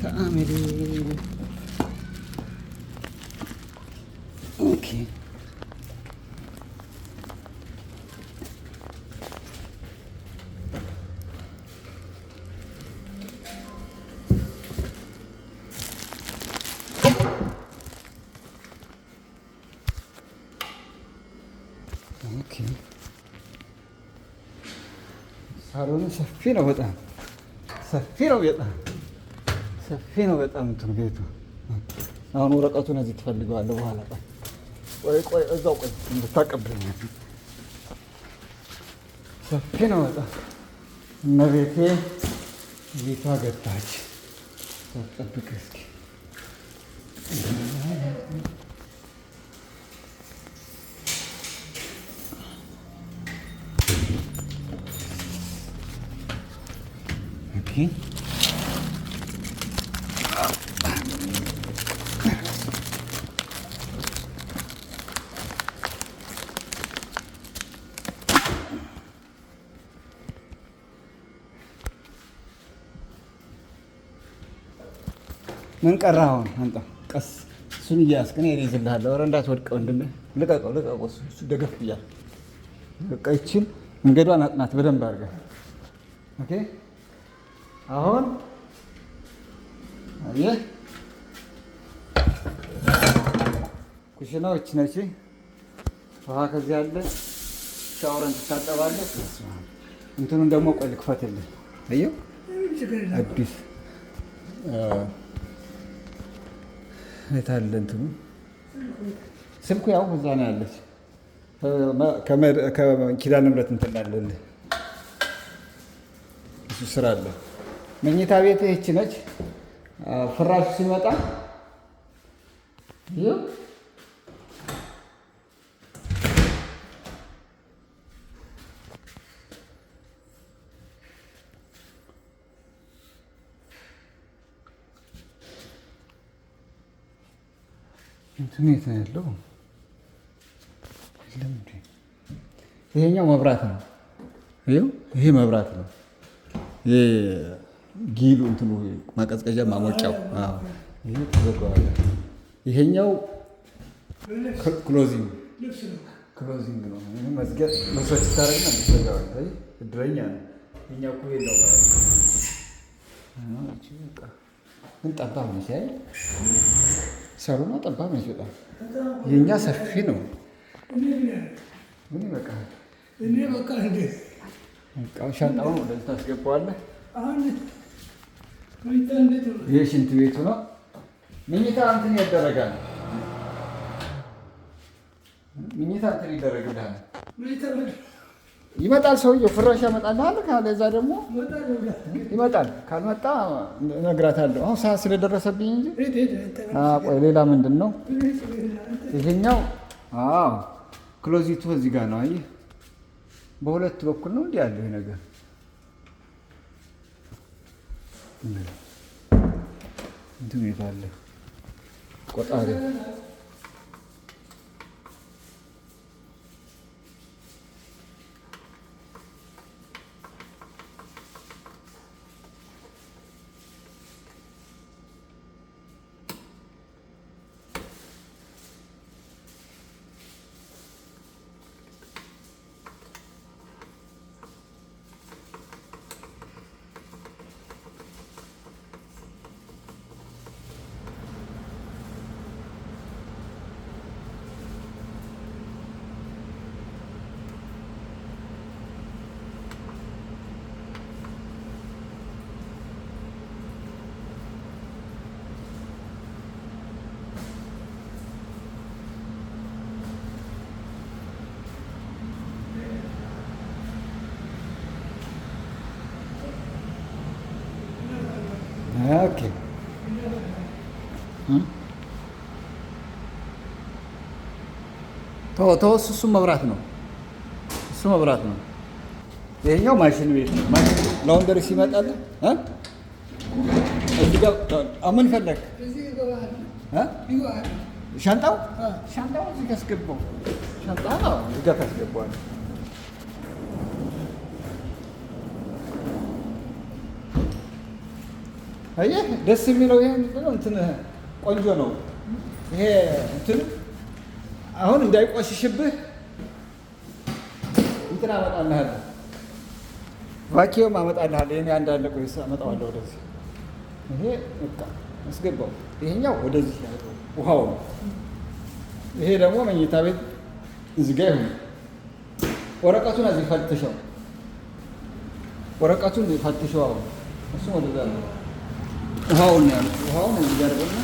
تعملي اوكي اوكي ሳሎኑ ሰፊ ነው፣ በጣም ሰፊ ነው፣ በጣም ሰፊ ነው። በጣም እንትን ቤቱ አሁን ወረቀቱን እዚህ ትፈልገዋለህ በኋላ። ቆይ እዛው ቆይ እንድታቀብለኝ። ሰፊ ነው በጣም። እመቤቴ ቤቷ ገባች። ጠብቅ እስኪ ኦኬ ምን ቀረ አሁን? አንተ ቀስ እሱን እያያዝክ እኔ እይዝልሃለሁ። ኧረ እንዳትወድቀው ወንድሜ። ልቀቀው። እሱ ደገፍ ብያለሁ። በቃ ይቺን መንገዷን አጥናት በደንብ አድርገህ። ኦኬ አሁን አየህ፣ ኩሽናው ይቺ ነች። ውሃ ከዚህ አለ። ሻወርን ትታጠባለህ። እንትኑን ደግሞ ቆይ ልክፈትልህ። አየው አዲስ የታለ እንትኑ ስልኩ ያው እዛ ነው ያለች። ከኪዳነ ምሕረት እንትን ላለልህ እሱ ስራ አለ። መኝታ ቤት ይህች ነች። ፍራሹ ሲመጣ ይኸው እንትኑ የት ነው ያለው? ይሄኛው መብራት ነው። ይሄ መብራት ነው። ጊሉ እንትኑ ማቀዝቀዣ ማሞቂያው ይሄ ተዘጋዋል። ይሄኛው ክሎዚንግ ነው። መዝጊያ መስራት ታረግና ተዘጋዋል። እድረኛ ነው። ይሄኛው እኮ የለው ማለት ነው። ግን ጠባብ ነው ሲያይ ሰሩና ጠባብ ነች በጣም። የኛ ሰፊ ነው። ምን ይበቃል? ሻንጣውን ወደዚህ ታስገባዋለህ። ይህ ሽንት ቤቱ ነው። ምኝታ እንትን ያደረጋል። ምኝታ እንትን ይደረግልሃል። ይመጣል ሰውዬው፣ ፍራሽ ያመጣልሃል። ካለዛ ደግሞ ይመጣል። ካልመጣ እነግራታለሁ። አሁን ሰዓት ስለደረሰብኝ እንጂ። ቆይ ሌላ ምንድን ነው ይሄኛው? ክሎዚቱ እዚህ ጋር ነው። አየህ፣ በሁለት በኩል ነው እንዲህ ያለው ይሄ ነገር። እንትን ይባል ቆጣሪ ቫኪዩም ተወው። እሱ መብራት ነው። እሱ መብራት ነው። ይሄኛው ማሽን ቤት ነው። ማሽን ላውንደሪ ሲመጣል እዚህ ጋር ምን ፈለግ ሻንጣው እዚህ ጋር አስገባው። ሻንጣው እዚህ ጋር ታስገባዋለህ። አየህ ደስ የሚለው ይሄ ምንድነው? እንትን ቆንጆ ነው ይሄ እንትን አሁን እንዳይቆሽሽብህ እንትን አመጣልሃለሁ። ቫኪዩም አመጣልሃለሁ። ይሄን አንዳንድ ቆይስ አመጣዋለሁ ወደዚህ። ይሄ በቃ አስገባው። ይሄኛው ወደዚህ ያለው ውሃው ነው። ይሄ ደግሞ መኝታ ቤት እዚህ ጋር ይሁን። ወረቀቱን እዚህ ፈትሸው፣ ወረቀቱን ፈትሸው። አሁን እሱ ወደዛ ነው። ውሃውን ያለው ውሃውን እዚህ ጋር ደግሞ